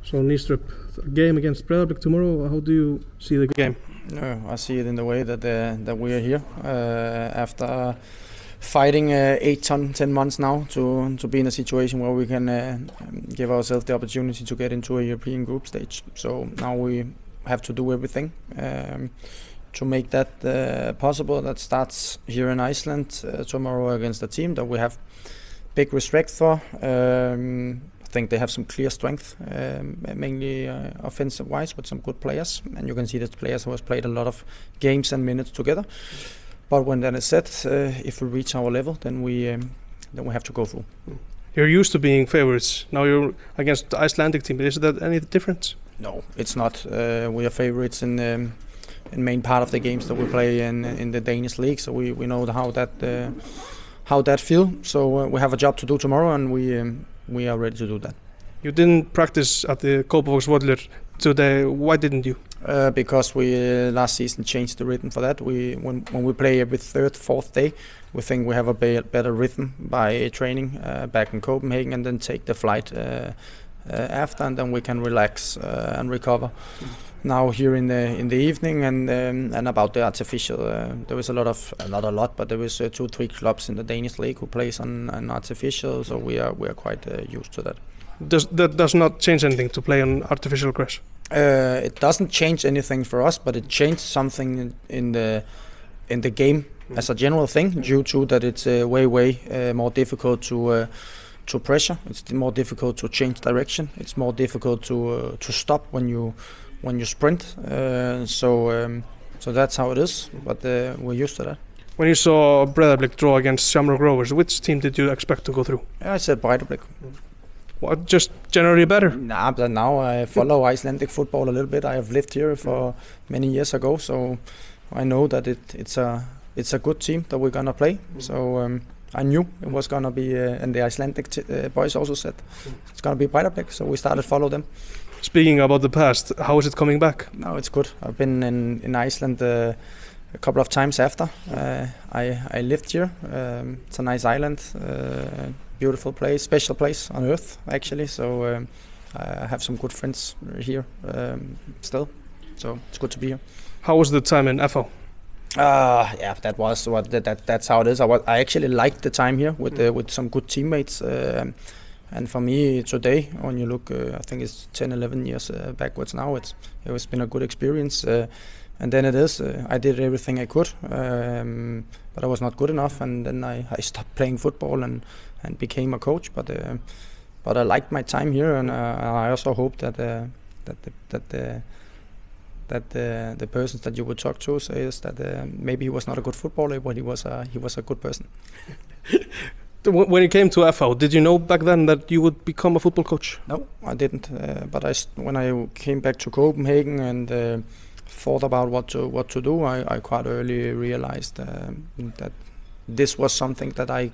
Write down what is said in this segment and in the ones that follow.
So Nistrup, game against Bblik tomorrow. How do you see the game? I see it in the way that we are here after fighting 8-10 months now to be in a situation where we can give ourselves the opportunity to get into a European group stage. So now we have to do everything to make that possible. That starts here in Iceland tomorrow against a team that we have big respect for. I think they have some clear strength, mainly offensive-wise, with some good players, and you can see that players who have played a lot of games and minutes together. But when that is said, if we reach our level, then we have to go through. You're used to being favorites. Now you're against the Icelandic team. Is that any difference? No, it's not. We are favorites in main part of the games that we play in the Danish league, so we know how that feel. So we have a job to do tomorrow, and we are ready to do that. You didn't practice at the Kópavogsvöllur today. Why didn't you? Because we last season changed the rhythm for that. When we play every third, fourth day, we think we have a better rhythm by training back in Copenhagen, and then take the flight after, and then we can relax and recover. Now here in the evening, and about the artificial, there was not a lot, but there was 2-3 clubs in the Danish league who plays on artificial, so we are quite used to that. That does not change anything to play on artificial grass? It doesn't change anything for us, but it changed something in the game as a general thing, due to that it's way more difficult to pressure. It's more difficult to change direction. It's more difficult to stop when you sprint. So that's how it is. But we're used to that. When you saw Bblik draw against Shamrock Rovers, which team did you expect to go through? I said Bblik. What, just generally better? Nah, but now I follow Icelandic football a little bit. I have lived here for many years ago, so I know that it's a good team that we're gonna play. So I knew it was gonna be, and the Icelandic boys also said it's gonna be Bblik. So we started follow them. Speaking about the past, how is it coming back? No, it's good. I've been in Iceland a couple of times after. I lived here. It's a nice island. Beautiful place, special place on earth actually, so I have some good friends here still, so it's good to be here. How was the time in FO? Yeah, that's how it is. I actually liked the time here with some good teammates, and for me today, when you look, I think it's 10-11 years backwards now, it has been a good experience. And then it is, I did everything I could, but I was not good enough, and then I stopped playing football and became a coach. But I liked my time here, and I also hope that the persons that you would talk to says that maybe he was not a good footballer, but he was a good person. When you came to FO, did you know back then that you would become a football coach? No, I didn't. But when I came back to Copenhagen and thought about what to do, I quite early realized that this was something that I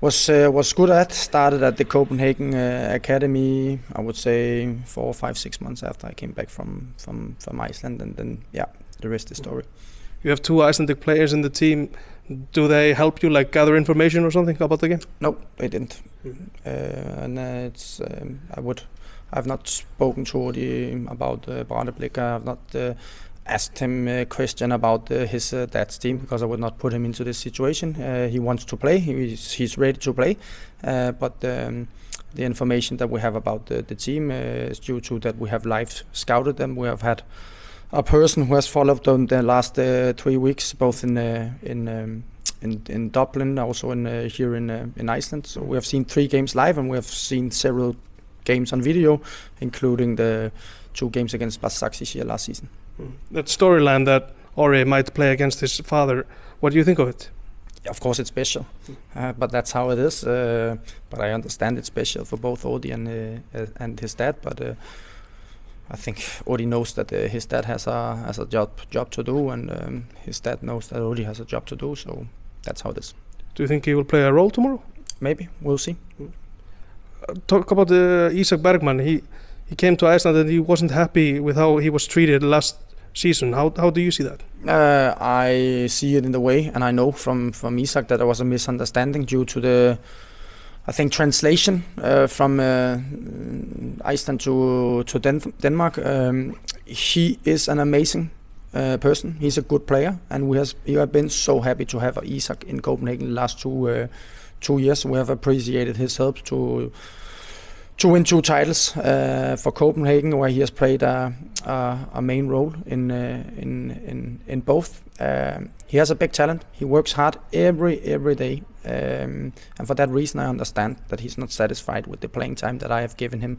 was good at. Started at the Copenhagen Academy, I would say 4, 5, 6 months after I came back from Iceland, and then yeah, the rest is story. You have 2 Icelandic players in the team. Do they help you, like, gather information or something about the game? No, they didn't. And it's I've not spoken to Odi about Bblik. I have not asked him a question about his dad's team, because I would not put him into this situation. He wants to play. He's ready to play. But the information that we have about the team is due to that we have live scouted them. We have had a person who has followed them the last 3 weeks, both in Dublin, also here in Iceland. So we have seen 3 games live, and we have seen several games on video, including the 2 games against Basaksehir last season. That storyline that Ore might play against his father, what do you think of it? Yeah, of course it's special, but that's how it is. But I understand it's special for both Odi and his dad. But I think Odi knows that his dad has a job to do, and his dad knows that Odi has a job to do. So that's how it is. Do you think he will play a role tomorrow? Maybe, we'll see. Talk about Isak Bergman. He came to Iceland and he wasn't happy with how he was treated last season. How do you see that? I see it in the way, and I know from Isak that there was a misunderstanding due to I think translation from Iceland to Denmark. He is an amazing person. He's a good player, and we have been so happy to have Isak in Copenhagen the last 2 years. We have appreciated his help to win 2 titles for Copenhagen, where he has played a main role in both. He has a big talent. He works hard every day, and for that reason, I understand that he's not satisfied with the playing time that I have given him.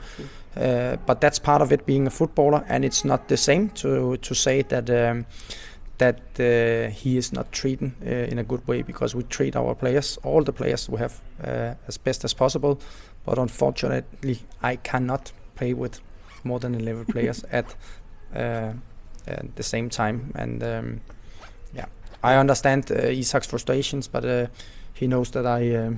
But that's part of it, being a footballer, and it's not the same to say that he is not treated in a good way, because we treat our players, all the players we have, as best as possible. But unfortunately, I cannot play with more than 11 players at the same time. And I understand Isak's frustrations, but he knows that I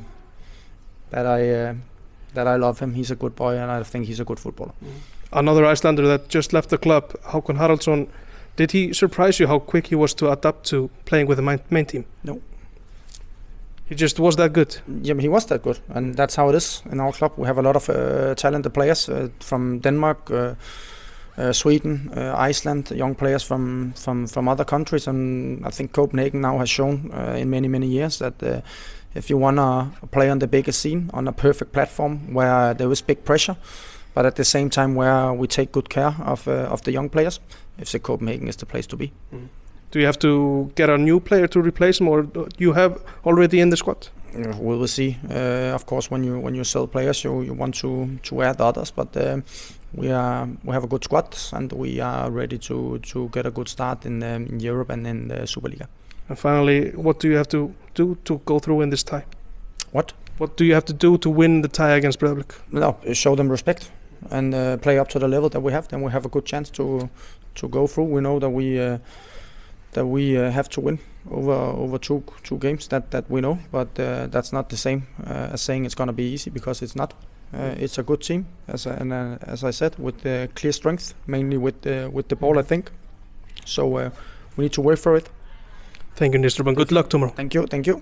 love him. He's a good boy, and I think he's a good footballer. Another Icelander that just left the club, Hákon Haraldsson. Did he surprise you how quick he was to adapt to playing with the main team? No. He just was that good? Yeah, he was that good, and that's how it is in our club. We have a lot of talented players from Denmark, Sweden, Iceland, young players from other countries, and I think Copenhagen now has shown in many years that if you want to play on the biggest scene, on a perfect platform where there is big pressure, but at the same time where we take good care of the young players, FC Copenhagen is the place to be. Do you have to get a new player to replace him, or you have already in the squad? We will see. Of course, when you sell players, you want to add others, but we have a good squad, and we are ready to get a good start in Europe and in the Superliga. And finally, what do you have to do to go through in this tie? What do you have to do to win the tie against Bblik? No, show them respect and play up to the level that we have. Then we have a good chance to go through. We know that we have to win over two games. That we know, but that's not the same as saying it's going to be easy, because it's not. It's a good team, as I said, with clear strength, mainly with the ball, I think. So we need to work for it. Thank you, Nistrup, and good luck tomorrow. Thank you.